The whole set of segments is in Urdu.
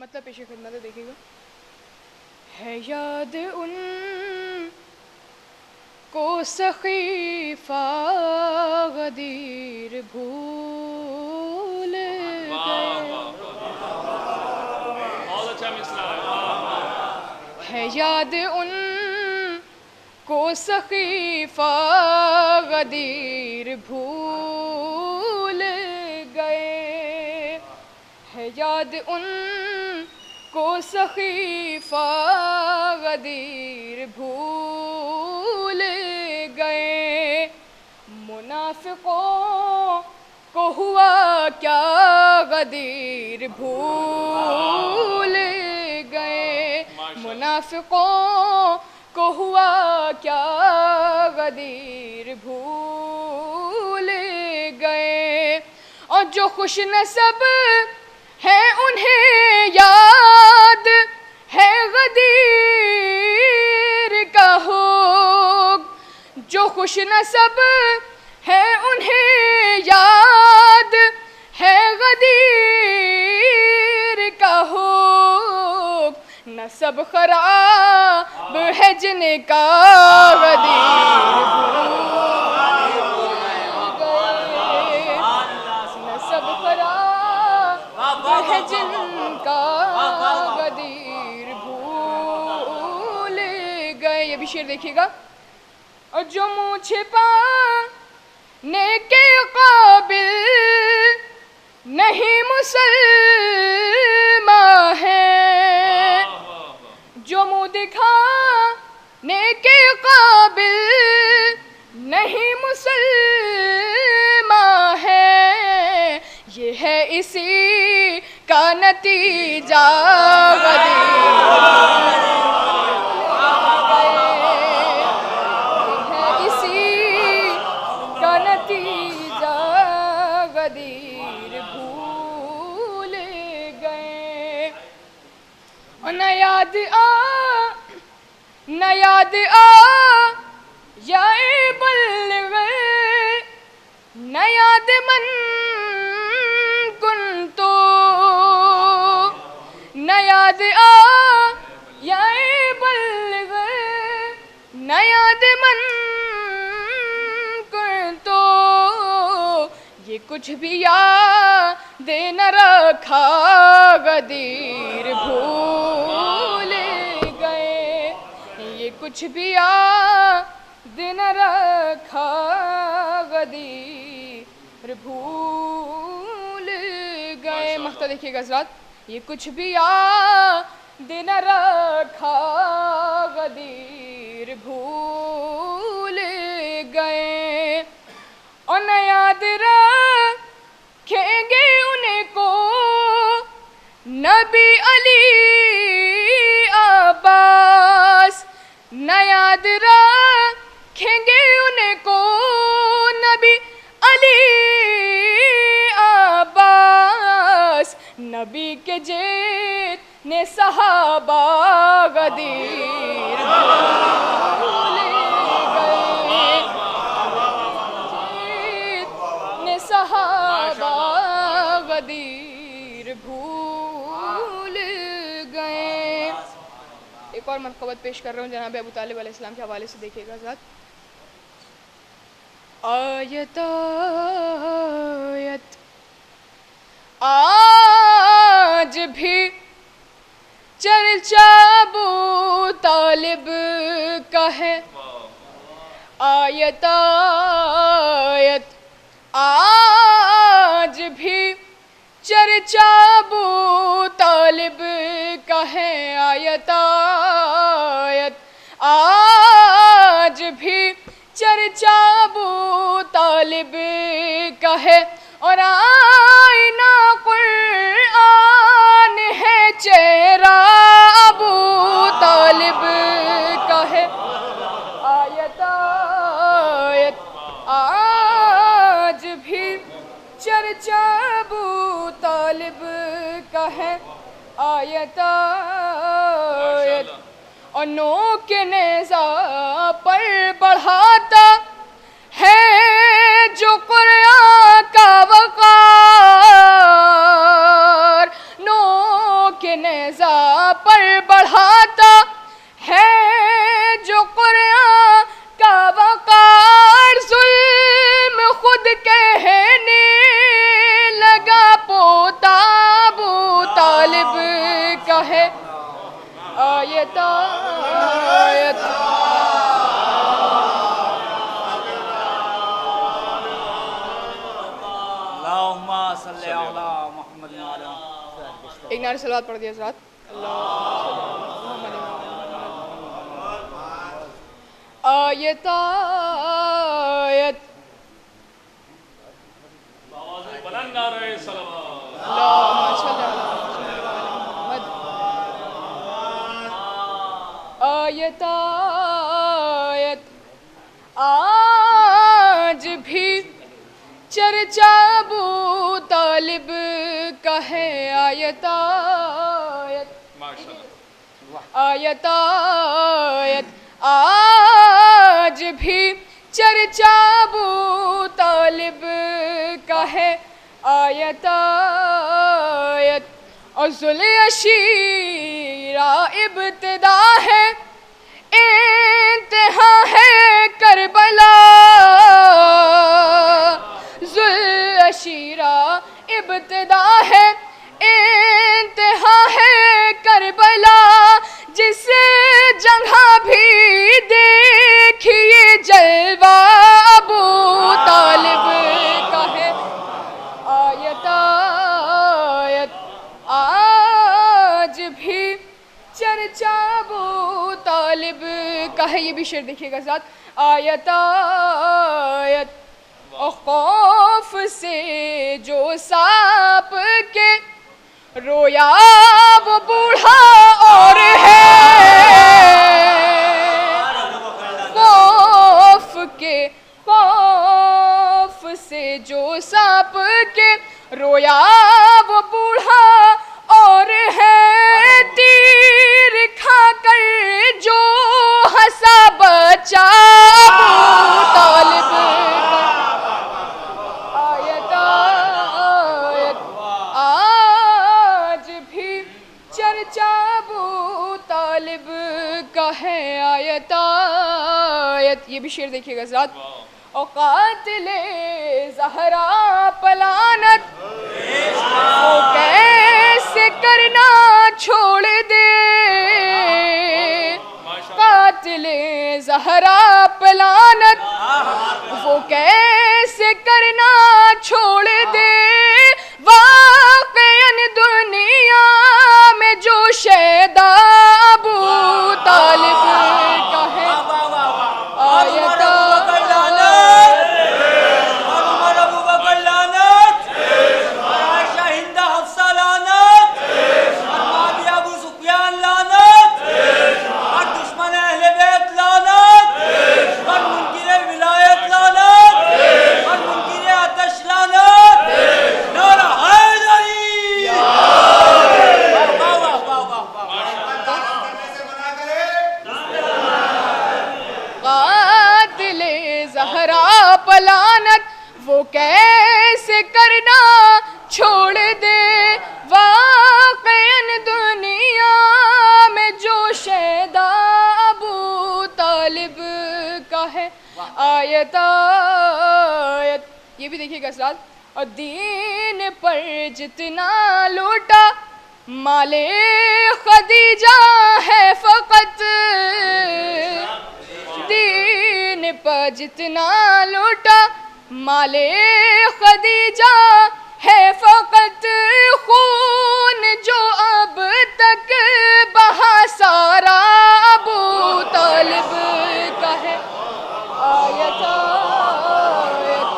مطلب پیش خدمت ہے، دیکھیے گا. ہے یاد ان کو سخیفہ غدیر بھول گئے. بہت اچھا مصرع ہے. ہے یاد ان کو سخیفہ غدیر بھول گئے. ہے یاد ان کو سخیفہ غدیر بھول گئے. منافقوں کو ہوا کیا غدیر بھول گئے. منافقوں کو ہوا کیا غدیر بھول گئے. اور جو خوش نصب ہے انہیں یاد ہے غدیر کا حکم. جو خوش نصب ہے انہیں یاد ہے غدیر کا حکم. نسب خراب ہے جن کا غدیر بھول گئے. نسب خراب ہے جن کا غدیر بھول گئے. یہ بھی شعر دیکھیے گا. اور جو منہ چھپانے کے قابل نہیں مسلمان ہے. جو منہ دکھانے کے قابل نہیں مسلمان ہے. یہ ہے اسی کا نتیجہ غدیر بھول گئے. اور نہ یاد یا بلغ نہ یاد من کنتو. نہ یاد یا بلغ نہ یاد من کنتو. یہ کچھ بھی یاد نہ رکھا غدیر بھول گئے. یہ کچھ بھی یاد نہ رکھا غدیر بھول گئے. مقطع دیکھیے گا حضرات. یہ کچھ بھی یاد نہ رکھا غدیر بھول گئے. اور نہ یاد رکھیں گے ان کو نبی علی عباس. نہ یاد رکھیں گے ان کو نبی علی عباس. نبی کے جتنے صحابہ غدیر بھول گئے. جتنے صحابہ غدیر بھول گئے. ایک اور منقبت پیش کر رہا ہوں جناب ابو طالب علیہ السلام کے حوالے سے. دیکھیے گا حضرات. آیت آیت آج بھی چرچا ابو طالب کا ہے. آیت آیت آج بھی چرچا ابو طالب کا ہے. آیت آیت آج بھی چرچا ابو طالب کا ہے. اور آئینہ قرآن ہے چہرہ ابو طالب کا ہے. آیت آیت آج بھی چرچا ابو طالب کا ہے. آیت آیت اور نو کے نیزہ پر بڑھاتا ہے جو قرآن کا وقار. نو کے نیزہ پر بڑھاتا ہے جو قرآن کا وقار، ظلم خود کہنے لگا پوتا ابو طالب کا ہے آیت آیت۔ اللہم صلی علی محمد وعلی ایک نعرہ صلوات پڑھ دیا حضرات۔ آیت آیت۔ بلند نعرہ صلوات۔ اللہم صلی علی محمد۔ آیت آیت۔ آج بھی چرچا ابو طالب کا ہے آیت آیت۔ ماشاءاللہ۔ آیت آیت۔ آج بھی چرچا ابو طالب کا ہے آیت آیت۔ اور ذوالعشیرہ ابتدا ہے انتہا ہے کربلا، ذوالعشیرہ ابتدا ہے انتہا ہے کربلا، جس جگہ بھی دیکھیے جلوہ ابو طالب کا ہے آیت آیت۔ آج بھی چرچا ابو طالب کا ہے، یہ بھی شعر دیکھیے گا ساتھ۔ آیت آیت۔ اور خوف سے جو سانپ کے رویا وہ بوڑھا اور ہے، خوف سے جو سانپ کے رویا وہ بوڑھا اور ہے، تیر کھا کر جو ہنسا بچہ ابو طالب آیت آیت۔ آج بھی چرچا ابو طالب کا ہے آیت آیت۔ یہ بھی شعر دیکھیے گا ذات۔ اور قاتل زہرا پلانت وہ کیسے کرنا چھوڑ دے، قاتل زہرا پلانت وہ کیسے کرنا چھوڑ دے، واقعاً دنیا میں جو شیدا ابو طالب کا ہے آیت پلانت وہ کیسے کرنا چھوڑ دے، واقعاً دنیا میں جو شیدا ابو طالب کا ہے آیت آیت۔ یہ بھی دیکھیے گا اسلام۔ اور دین پر جتنا لوٹا مال خدیجہ ہے فقط، دین پر جتنا لوٹا مال خدیجہ ہے فقط، خون جو اب تک بہا سارا ابو طالب کا ہے آیت آیت۔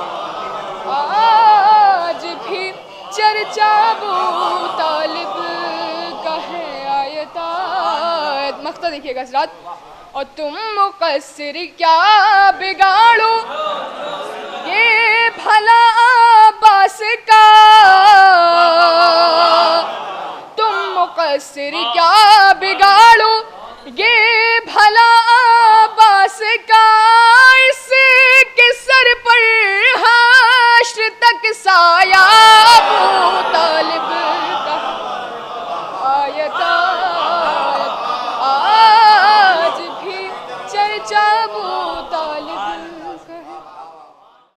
آج بھی چرچا ابو طالب کا ہے آیت آیت۔ مقطع دیکھیے گا حضرات۔ اور تم مقصر کیا بگاڑو یہ بھلا عباس کا، تم مقصر کیا بگاڑو یہ بھلا عباس کا، اس کے سر پر حشر تک سایہ ابو طالب کا آیت